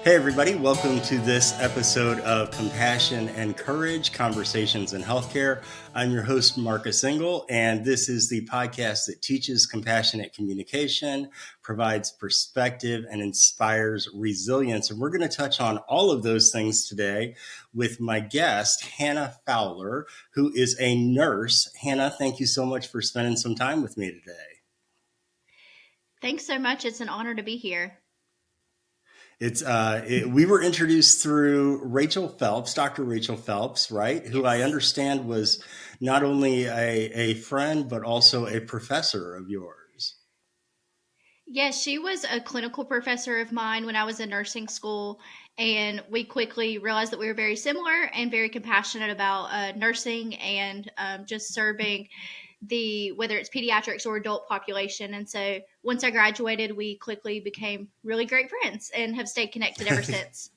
Hey, everybody, welcome to this episode of Compassion and Courage Conversations in Healthcare. I'm your host, Marcus Engel, and this is the podcast that teaches compassionate communication, provides perspective, and inspires resilience. And we're going to touch on all of those things today with my guest, Hannah Fowler, who is a nurse. Hannah, thank you so much for spending some time with me today. Thanks so much. It's an honor to be here. We were introduced through Rachel Phelps, Dr. Rachel Phelps, right? Who I Yes. understand was not only a friend, but also a professor of yours. Yes, she was a clinical professor of mine when I was in nursing school, and we quickly realized that we were very similar and very compassionate about nursing and just serving whether it's pediatrics or adult population. And so once I graduated, we quickly became really great friends and have stayed connected ever since.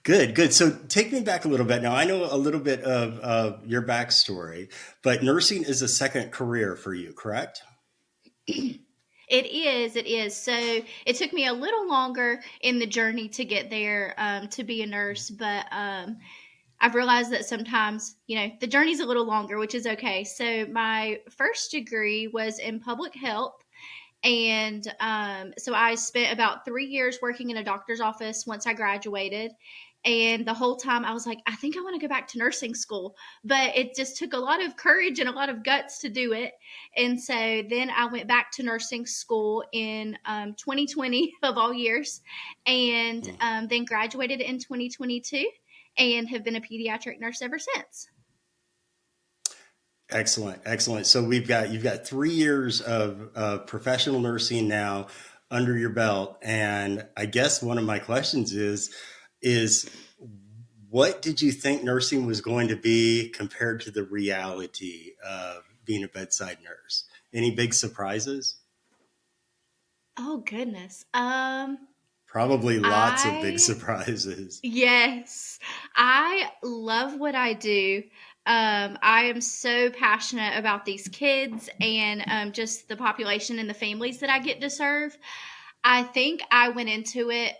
Good, good. So take me back a little bit. Now, I know a little bit of your backstory, but nursing is a second career for you, correct? It is. It is. So it took me a little longer in the journey to get there to be a nurse, but I've realized that sometimes, the journey's a little longer, which is okay. So my first degree was in public health. And so I spent about 3 years working in a doctor's office once I graduated. And the whole time I was like, I think I want to go back to nursing school. But it just took a lot of courage and a lot of guts to do it. And so then I went back to nursing school in 2020 of all years, and then graduated in 2022 and have been a pediatric nurse ever since. Excellent, excellent. So you've got 3 years of professional nursing now under your belt, and I guess one of my questions is what did you think nursing was going to be compared to the reality of being a bedside nurse? Any big surprises? Oh goodness. Probably lots of big I surprises. Yes, I love what I do. I am so passionate about these kids and just the population and the families that I get to serve. I think I went into it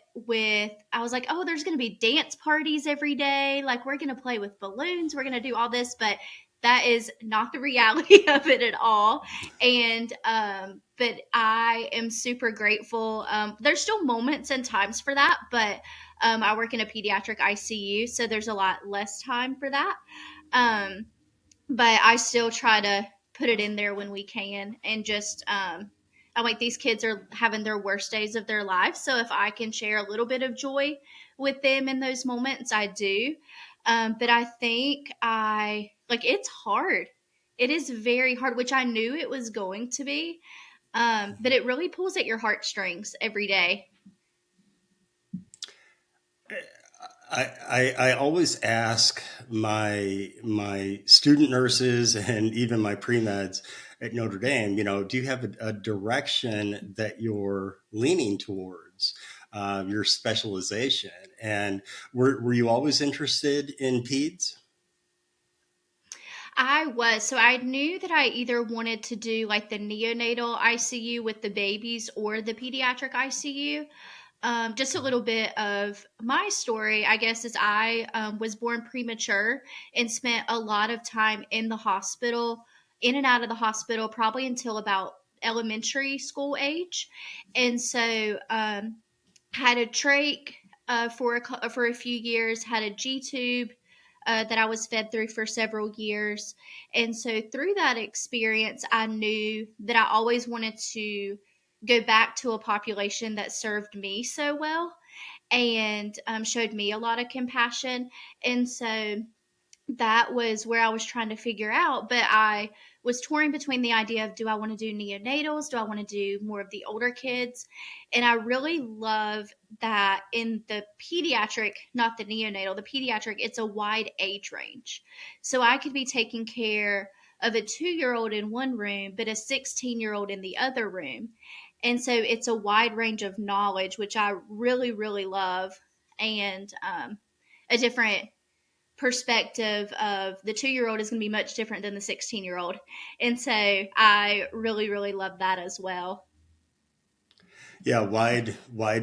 I was like, oh, there's going to be dance parties every day. Like, we're going to play with balloons. We're going to do all this. But that is not the reality of it at all. And, but I am super grateful. There's still moments and times for that, but I work in a pediatric ICU, so there's a lot less time for that. Um, but I still try to put it in there when we can, and just I'm like, these kids are having their worst days of their lives, so if I can share a little bit of joy with them in those moments, I do. But I think I like it's hard. It is very hard, which I knew it was going to be. But it really pulls at your heartstrings every day. I always ask my student nurses and even my pre-meds at Notre Dame, do you have a direction that you're leaning towards, your specialization? And were you always interested in peds? I was. So I knew that I either wanted to do like the neonatal ICU with the babies or the pediatric ICU. Just a little bit of my story, I guess, is I was born premature and spent a lot of time in the hospital, in and out of the hospital, probably until about elementary school age. And so had a trach for a few years, had a G tube that I was fed through for several years. And so through that experience, I knew that I always wanted to go back to a population that served me so well and showed me a lot of compassion. And so that was where I was trying to figure out. But I was touring between the idea of, do I want to do neonatals? Do I want to do more of the older kids? And I really love that in the pediatric, not the neonatal, the pediatric, it's a wide age range. So I could be taking care of a 2 year old in one room, but a 16-year-old in the other room. And so it's a wide range of knowledge, which I really, really love. And a different perspective of the 2 year old is going to be much different than the 16-year-old. And so I really, really love that as well. Yeah, wide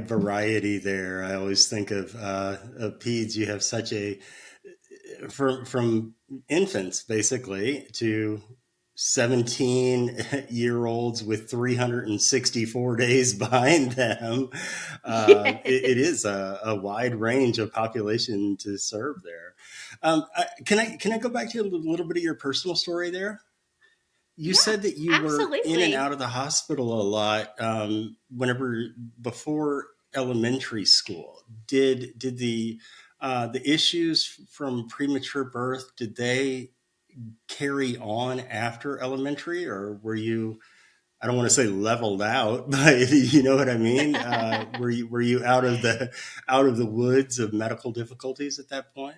variety there. I always think of peds. You have such a from infants basically to 17-year-olds with 364 days behind them. It Yes. is a wide range of population to serve there. Can I go back to a little bit of your personal story there? You Yeah, said that you were in and absolutely. out of the hospital a lot whenever before elementary school. Did the issues from premature birth, did they carry on after elementary, or were you? I don't want to say leveled out, but you know what I mean. Were you out of the woods of medical difficulties at that point?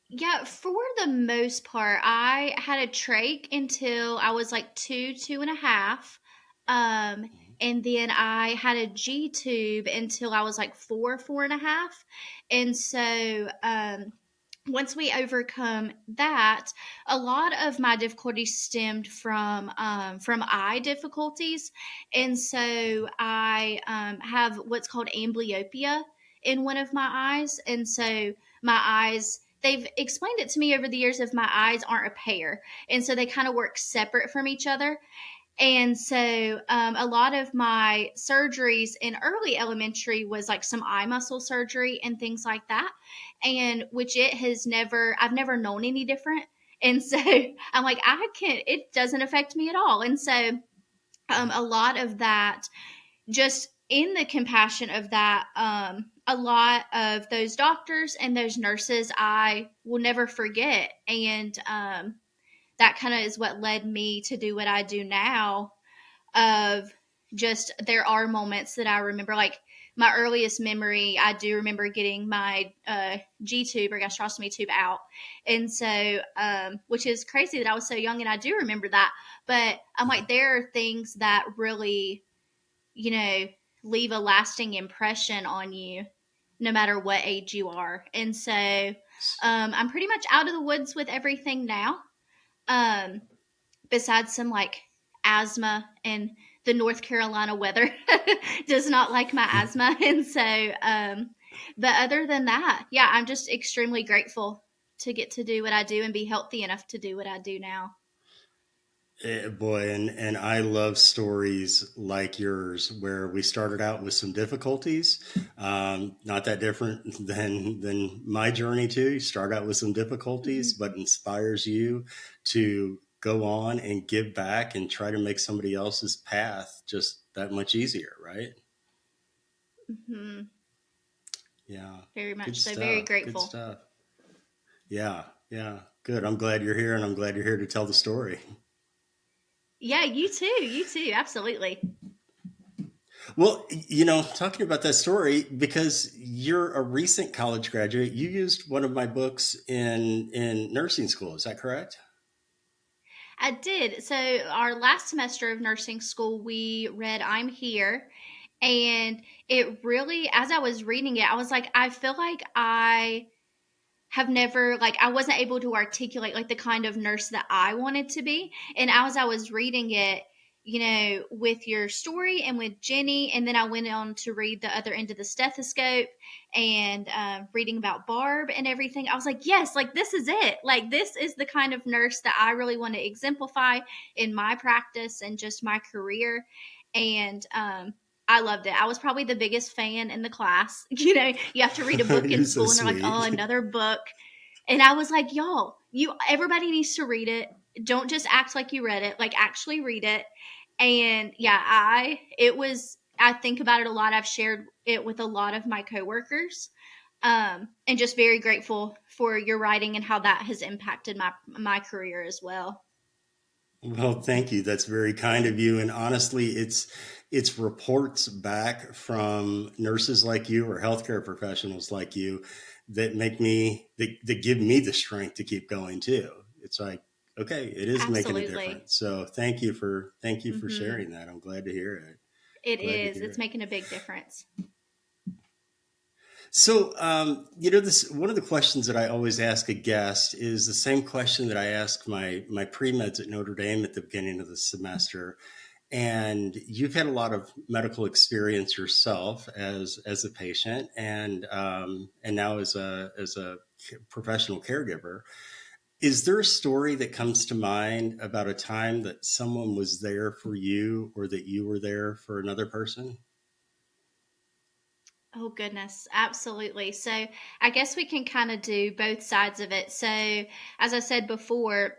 Yeah, for the most part, I had a trach until I was like two and a half. Um, and then I had a G tube until I was like four and a half. And so, once we overcome that, a lot of my difficulties stemmed from eye difficulties, and so I have what's called amblyopia in one of my eyes, and so my eyes. They've explained it to me over the years if my eyes aren't a pair, and so they kind of work separate from each other. And so, a lot of my surgeries in early elementary was like some eye muscle surgery and things like that. And which I've never known any different. And so I'm like, it doesn't affect me at all. And so, a lot of that, just in the compassion of that, a lot of those doctors and those nurses, I will never forget. And, that kind of is what led me to do what I do now of just there are moments that I remember, like my earliest memory, I do remember getting my G tube or gastrostomy tube out. And so, which is crazy that I was so young and I do remember that. But I'm like, there are things that really, you know, leave a lasting impression on you no matter what age you are. And so, I'm pretty much out of the woods with everything now. Um, Besides some like asthma, and the North Carolina weather does not like my asthma. And so, but other than that, yeah, I'm just extremely grateful to get to do what I do and be healthy enough to do what I do now. Boy, and I love stories like yours where we started out with some difficulties, not that different than my journey too. You start out with some difficulties, Mm-hmm. but inspires you to go on and give back and try to make somebody else's path just that much easier, right? Mm-hmm. Yeah, Very good much so. Very stuff. Good grateful. stuff. Yeah, yeah, good. I'm glad you're here, and I'm glad you're here to tell the story. Yeah, you too. You too. Absolutely. Well, talking about that story, because you're a recent college graduate, you used one of my books in nursing school. Is that correct? I did. So, our last semester of nursing school, we read I'm Here. And it really, as I was reading it, I was like, I feel like I wasn't able to articulate like the kind of nurse that I wanted to be. And as I was reading it, with your story and with Jenny, and then I went on to read the other end of the stethoscope and reading about Barb and everything. I was like, yes, like this is it. Like this is the kind of nurse that I really want to exemplify in my practice and just my career. And I loved it. I was probably the biggest fan in the class. You have to read a book in You're so school and they're like, "Oh, sweet. another book." And I was like, "Y'all, everybody needs to read it. Don't just act like you read it. Like actually read it." And yeah, I think about it a lot. I've shared it with a lot of my coworkers. And just very grateful for your writing and how that has impacted my career as well. Well, thank you. That's very kind of you. And honestly, it's reports back from nurses like you or healthcare professionals like you that give me the strength to keep going too. It's like, okay, it is making a Absolutely. difference. So thank you for Hmm. sharing that. I'm glad to hear it. It Glad to is. hear It's it. making a big difference. So, this one of the questions that I always ask a guest is the same question that I ask my pre meds at Notre Dame at the beginning of the semester, And you've had a lot of medical experience yourself as a patient, and now as a professional caregiver. Is there a story that comes to mind about a time that someone was there for you, or that you were there for another person? Oh goodness, absolutely. So I guess we can kind of do both sides of it. So as I said before,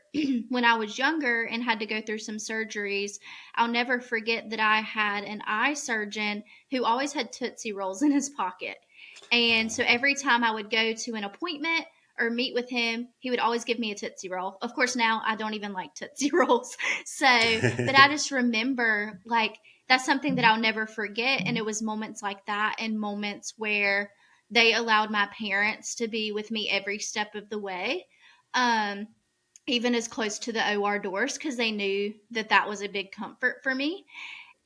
when I was younger and had to go through some surgeries, I'll never forget that I had an eye surgeon who always had Tootsie Rolls in his pocket. And so every time I would go to an appointment or meet with him, he would always give me a Tootsie Roll. Of course, now I don't even like Tootsie Rolls. So, but I just remember like that's something that I'll never forget. And it was moments like that and moments where they allowed my parents to be with me every step of the way, um, even as close to the OR doors, because they knew that that was a big comfort for me.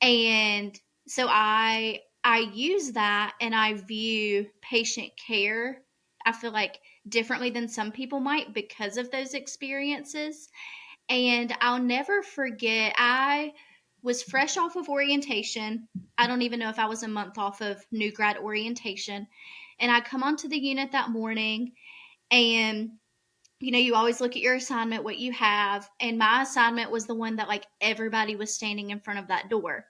And so I use that and I view patient care, I feel like, differently than some people might because of those experiences. And I'll never forget, I was fresh off of orientation. I don't even know if I was a month off of new grad orientation. And I come onto the unit that morning, and you always look at your assignment, what you have. And my assignment was the one that like everybody was standing in front of that door.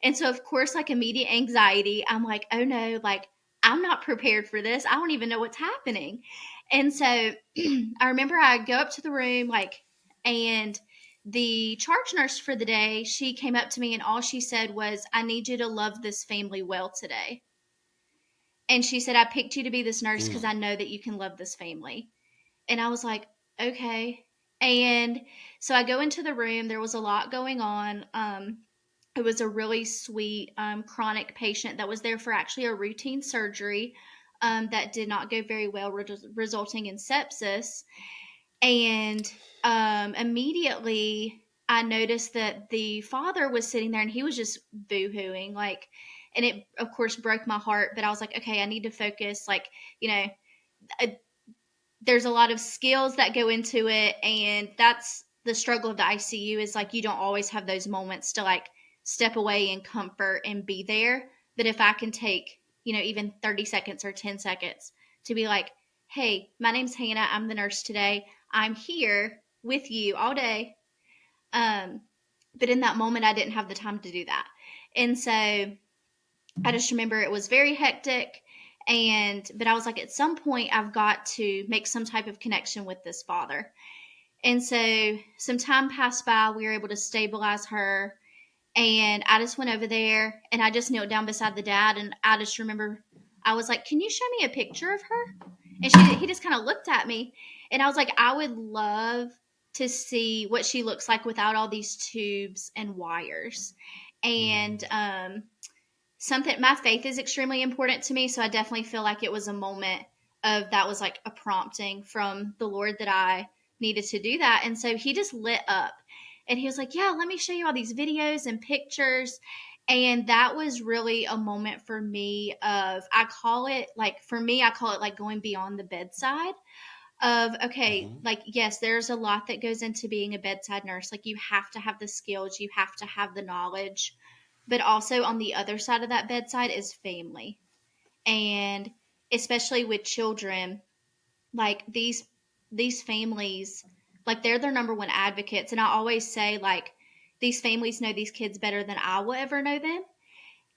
And so, of course, like immediate anxiety, I'm like, oh no, like I'm not prepared for this. I don't even know what's happening. And so I remember I go up to the room, like, and the charge nurse for the day, she came up to me and all she said was, I need you to love this family well today. And she said, I picked you to be this nurse because Mm. I know that you can love this family. And I was like, okay. And so I go into the room. There was a lot going on. It was a really sweet chronic patient that was there for actually a routine surgery that did not go very well, resulting in sepsis. And immediately I noticed that the father was sitting there and he was just boo-hooing, like, and it of course broke my heart. But I was like, okay, I need to focus. Like, you know, uh, there's a lot of skills that go into it, and that's the struggle of the ICU, is like you don't always have those moments to like step away in comfort and be there. But if I can take, even 30 seconds or 10 seconds to be like, hey, my name's Hannah, I'm the nurse today, I'm here with you all day. um but in that moment I didn't have the time to do that. And so I just remember it was very hectic. But I was like, at some point I've got to make some type of connection with this father. And so some time passed by, we were able to stabilize her. And I just went over there and I just knelt down beside the dad. And I just remember I was like, can you show me a picture of her? And he just kind of looked at me. And I was like, I would love to see what she looks like without all these tubes and wires. And something, my faith is extremely important to me, so I definitely feel like it was a moment of that was like a prompting from the Lord that I needed to do that. And so he just lit up and he was like, yeah, let me show you all these videos and pictures. And that was really a moment for me of, I call it like, for me, I call it like going beyond the bedside of, okay, Mhm. like, yes, there's a lot that goes into being a bedside nurse. Like, you have to have the skills, you have to have the knowledge, but also on the other side of that bedside is family. And especially with children, like these families, like they're their number one advocates. And I always say, like, these families know these kids better than I will ever know them.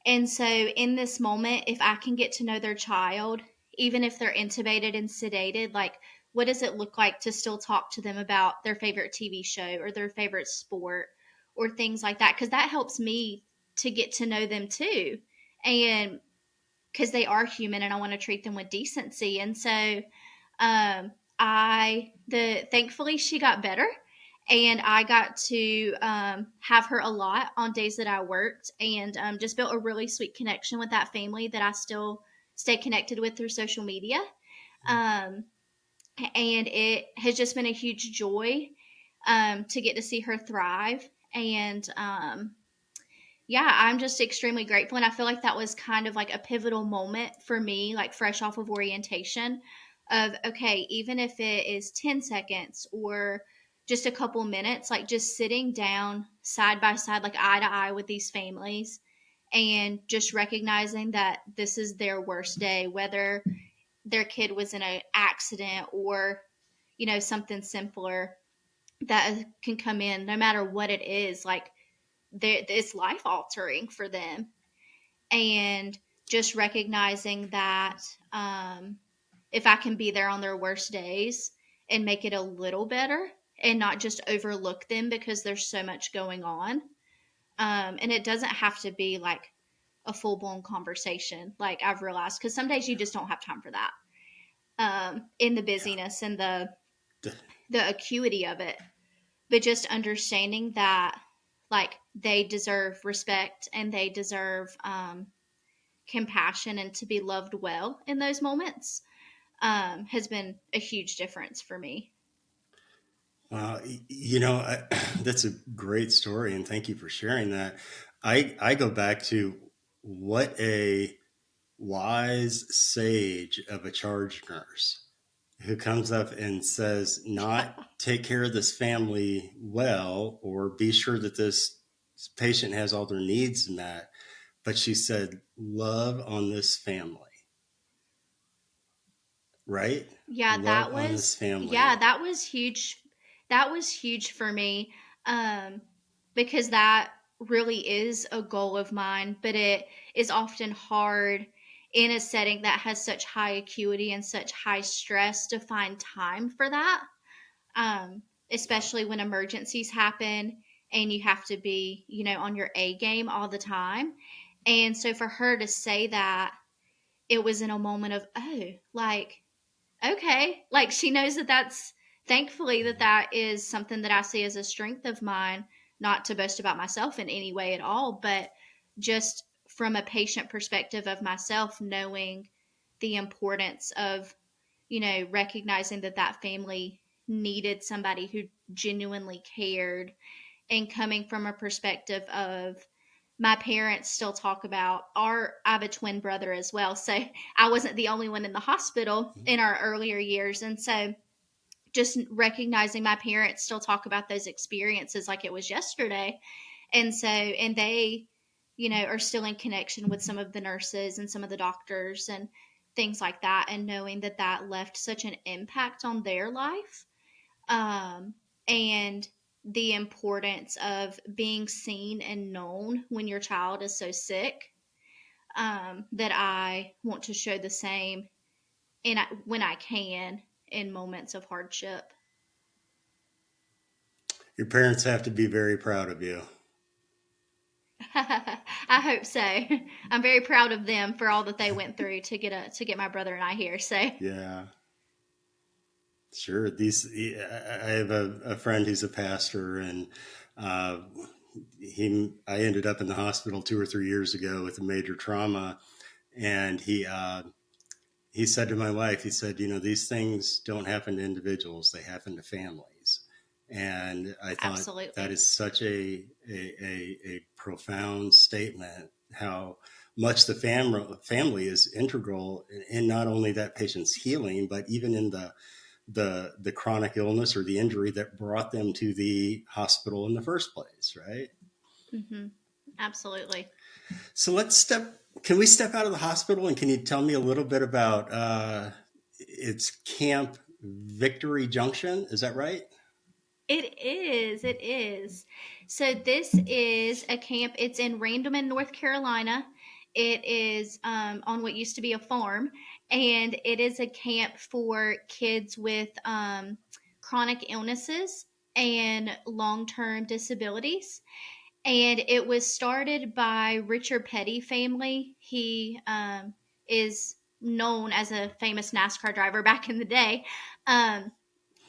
And so in this moment, if I can get to know their child, even if they're intubated and sedated, like, what does it look like to still talk to them about their favorite TV show or their favorite sport or things like that? Because that helps me to get to know them too. And because they are human and I want to treat them with decency. And so thankfully she got better, and I got to have her a lot on days that I worked, and just built a really sweet connection with that family that I still stay connected with through social media. Um, and it has just been a huge joy to get to see her thrive. And yeah, I'm just extremely grateful. And I feel like that was kind of like a pivotal moment for me, like fresh off of orientation, of, okay, even if it is 10 seconds or just a couple minutes, like just sitting down side by side, like eye to eye with these families, and just recognizing that this is their worst day, whether their kid was in an accident or, something simpler that can come in, no matter what it is, like it's life altering for them. And just recognizing that if I can be there on their worst days and make it a little better and not just overlook them because there's so much going on. And it doesn't have to be like a full blown conversation, like I've realized, because some days you just don't have time for that, in the busyness and the acuity of it. But just understanding that, like, they deserve respect and they deserve compassion and to be loved well in those moments, has been a huge difference for me. That's a great story, and thank you for sharing that. I go back to what a wise sage of a charge nurse who comes up and says, not take care of this family well, or be sure that this patient has all their needs met, but she said, love on this family, right? Yeah, Love on this yeah, family. that was huge. That was huge for me, because that really is a goal of mine, but it is often hard in a setting that has such high acuity and such high stress to find time for that, especially when emergencies happen and you have to be, on your A game all the time. And so for her to say that, it was in a moment of, oh, like, okay, like she knows that that's, thankfully, that is something that I see as a strength of mine, not to boast about myself in any way at all, but just from a patient perspective of myself, knowing the importance of, recognizing that that family needed somebody who genuinely cared, and coming from a perspective of, my parents still talk about I have a twin brother as well. So I wasn't the only one in the hospital in our earlier years. And so just recognizing my parents still talk about those experiences like it was yesterday. And so, and they, are still in connection with some of the nurses and some of the doctors and things like that. And knowing that that left such an impact on their life, and the importance of being seen and known when your child is so sick, that I want to show the same when I can in moments of hardship. Your parents have to be very proud of you. I hope so. I'm very proud of them for all that they went through to get my brother and I here. So Yeah, sure. I have a friend who's a pastor, and uh, I ended up in the hospital 2 or 3 years ago with a major trauma, and he said to my wife, he said, these things don't happen to individuals; they happen to families. And I thought that absolutely. is such a profound statement. How much the family is integral in not only that patient's healing, but even in the chronic illness or the injury that brought them to the hospital in the first place, right? Hmm. Absolutely. So can we step out of the hospital, and can you tell me a little bit about it's Camp Victory Junction? Is that right? It is. It is. So this is a camp. It's in Randleman, North Carolina. It is, on what used to be a farm, and it is a camp for kids with, chronic illnesses and long-term disabilities. And it was started by Richard Petty family. He, is known as a famous NASCAR driver back in the day. Um,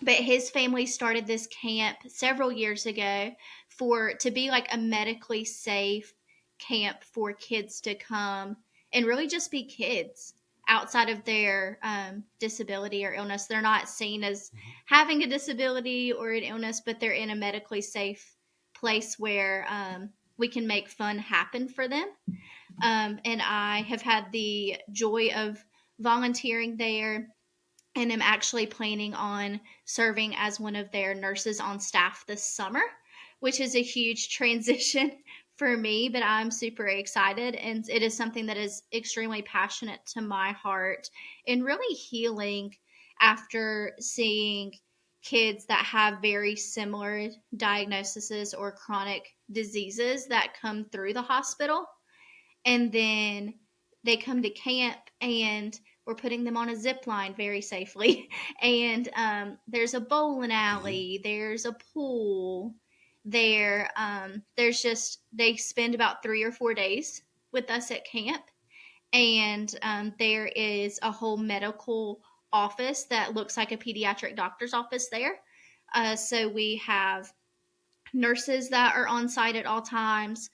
but his family started this camp several years ago for to be like a medically safe camp for kids to come and really just be kids outside of their, disability or illness. They're not seen as having a disability or an illness, but they're in a medically safe place where, we can make fun happen for them. And I have had the joy of volunteering there and am actually planning on serving as one of their nurses on staff this summer, which is a huge transition for me, but I'm super excited. And it is something that is extremely passionate to my heart and really healing after seeing kids that have very similar diagnoses or chronic diseases that come through the hospital, and then they come to camp and we're putting them on a zip line very safely. And there's a bowling Mhm. alley, there's a pool there. There's just, they spend about 3 or 4 days with us at camp. And there is a whole medical office that looks like a pediatric doctor's office there. So we have nurses that are on site at all times.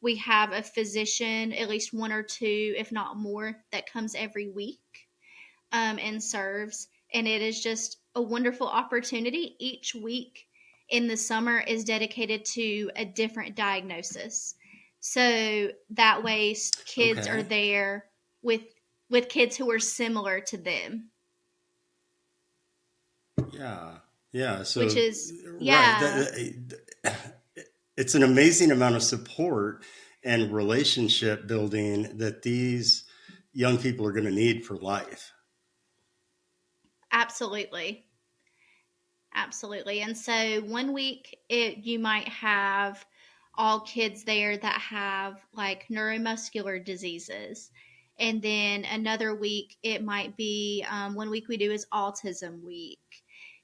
We have a physician, at least one or two, if not more, that comes every week and serves. And it is just a wonderful opportunity. Each week in the summer is dedicated to a different diagnosis. So that way kids are Okay. there with kids who are similar to them, Yeah. Yeah. which So, is, right. yeah. It's an amazing amount of support and relationship building that these young people are going to need for life. Absolutely. Absolutely. And so one week you might have all kids there that have like neuromuscular diseases. And then another week it might be, one week we do is autism week.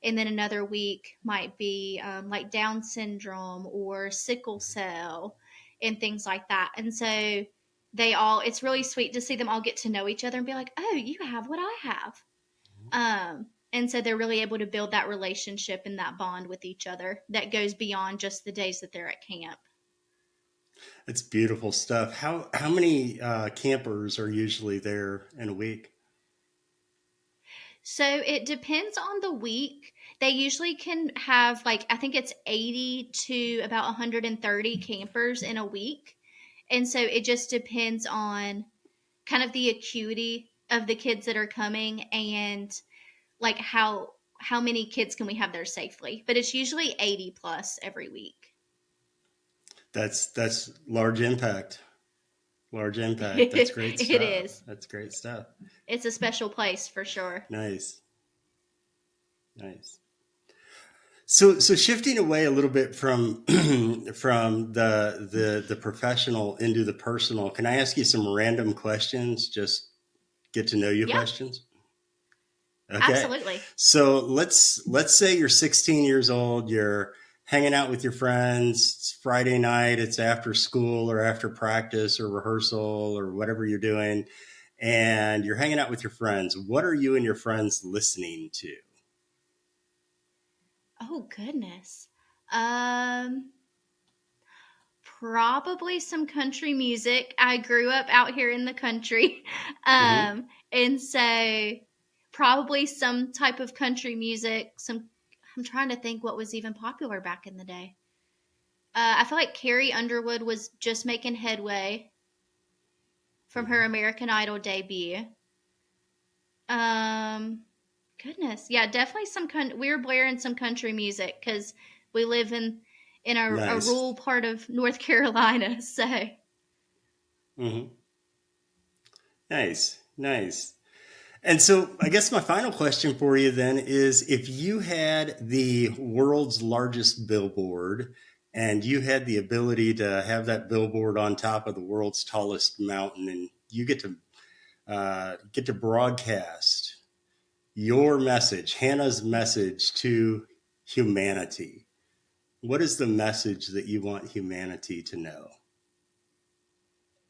And then another week might be like Down syndrome or sickle cell and things like that. And so it's really sweet to see them all get to know each other and be like, oh, you have what I have. And so they're really able to build that relationship and that bond with each other that goes beyond just the days that they're at camp. It's beautiful stuff. How many campers are usually there in a week? So it depends on the week. They usually can have, like, I think it's 80 to about 130 campers in a week. And so it just depends on kind of the acuity of the kids that are coming and like how many kids can we have there safely. But it's usually 80 plus every week. That's large impact. Large impact. That's great It stuff. is. That's great stuff. It's a special place for sure. Nice. Nice. So shifting away a little bit from from the professional into the personal, can I ask you some random questions? Just get to know you Yeah, questions. Okay. absolutely. So let's say you're 16 years old, you're hanging out with your friends, it's Friday night, it's after school or after practice or rehearsal or whatever you're doing, and you're hanging out with your friends. What are you and your friends listening to? Oh goodness. Um Probably some country music. I grew up out here in the country. Hmm. And so probably some type of country music. Some I'm trying to think what was even popular back in the day. I feel like Carrie Underwood was just making headway from her Hmm. American Idol debut. Um, Goodness, yeah, definitely we were blaring some country music because we live in a Nice. rural part of North Carolina. So Hmm. Nice. Nice. And so, I guess my final question for you then is if you had the world's largest billboard and you had the ability to have that billboard on top of the world's tallest mountain and you get to broadcast your message, Hannah's message to humanity, what is the message that you want humanity to know?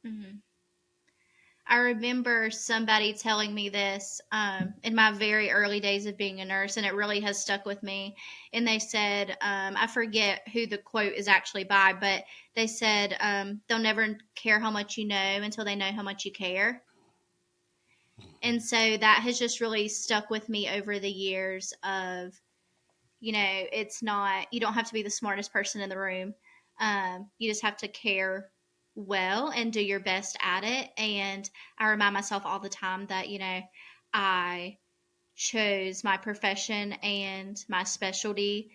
mhm. I remember somebody telling me this in my very early days of being a nurse, and it really has stuck with me. And they said, I forget who the quote is actually by, but they said, they'll never care how much you know until they know how much you care. And so that has just really stuck with me over the years of, it's not, you don't have to be the smartest person in the room. You just have to care well and do your best at it. And I remind myself all the time that, I chose my profession and my specialty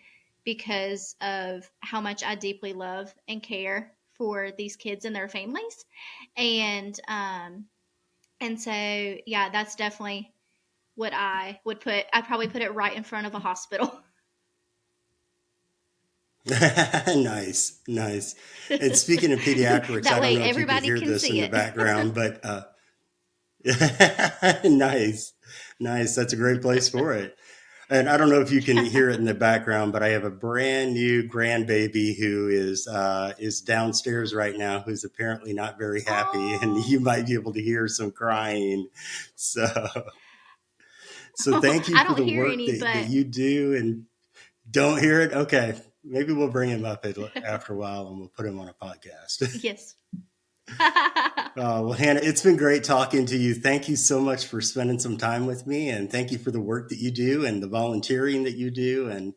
because of how much I deeply love and care for these kids and their families. And so yeah, that's definitely what I would put. I'd probably put it right in front of a hospital. Nice, nice. And speaking of pediatrics, That I don't way know if you can everybody hear can this in see the it. background, but nice, nice. That's a great place for it. And I don't know if you can hear it in the background, but I have a brand new grandbaby who is downstairs right now, who's apparently not very happy, and Oh, you might be able to hear some crying. So, so thank you I for don't the hear work any, that but you do. And don't hear it? Okay, maybe we'll bring him up after a while, and we'll put him on a podcast. yes. Well, Hannah, it's been great talking to you. Thank you so much for spending some time with me, and thank you for the work that you do and the volunteering that you do, and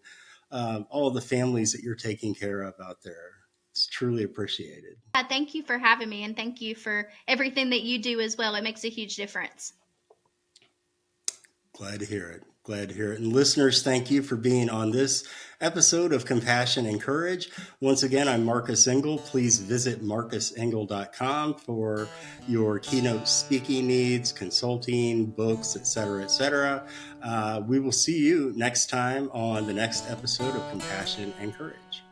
all the families that you're taking care of out there. It's truly appreciated. Thank you for having me, and thank you for everything that you do as well. It makes a huge difference. Glad to hear it. Glad to hear it. And listeners, thank you for being on this episode of Compassion and Courage. Once again, I'm Marcus Engel. Please visit marcusengel.com for your keynote speaking needs, consulting, books, etc., etc. We will see you next time on the next episode of Compassion and Courage.